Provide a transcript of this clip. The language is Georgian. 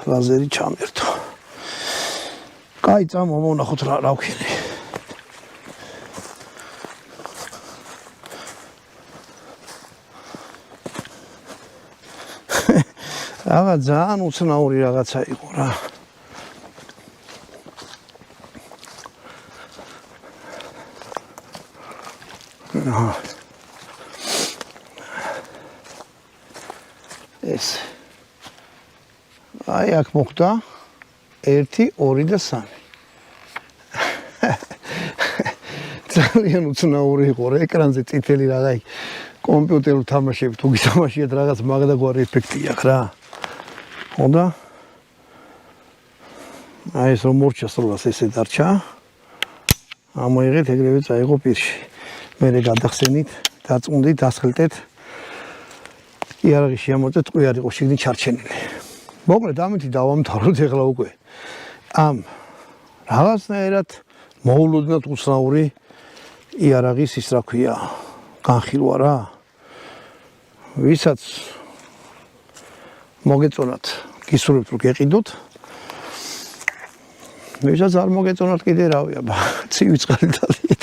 ლაზერი ჩამერთო. კაი, წამოვუნახოთ რა ვქენი. Რაღაც ძალიან უცნაური რაღაცა იყო რა. ეს აი აქ მოხდა 1 2 და 3 ძალიან უცნაური იყო რა ეკრანზე წითელი რაღაცა კომპიუტერულ თამაშები თუ გითამაშიათ რაღაც მაგდაგვარი ეფექტი აქვს რა ხოდა აი ეს რომ მორჩა სრულად ესე დარჩა ამოიღეთ ეგრევე წაიღო პირში მე გადახსენით დაწუნდით დასხლტეთ იარაღი შემოწეთ ტყვი არ იყო შიგნით ჩარჩენილი მოკლედ ამით დავამთავროთ ეხლა უკვე ამ რაღაცნაირად მოულოდნელად უცნაური იარაღის ის რა ქვია განხილვა რა ვისაც მოგეწონათ გისურვებთ რომ გეყიდოთ ვისაც არ მოგეწონათ კიდე რავია ცივი წყალი დავიეთ